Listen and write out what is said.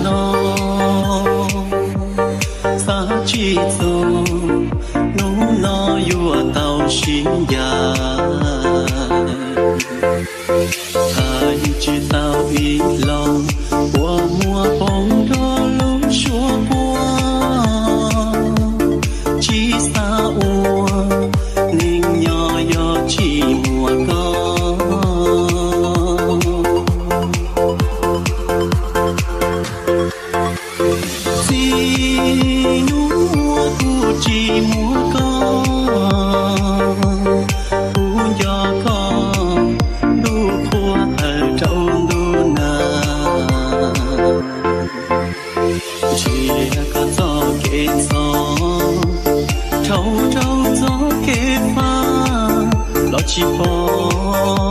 no sa chi so no no yu tao xin ya hai chi tao y long qua mùa bóng đó lúc chúa qua chi xa ua ninh nhỏ yo chi mùa con chi nu mùa cu chi mùa con u yo con du khua ở trong du na chia cả gió kê gió trâu trâu gió kê pha lo chi bó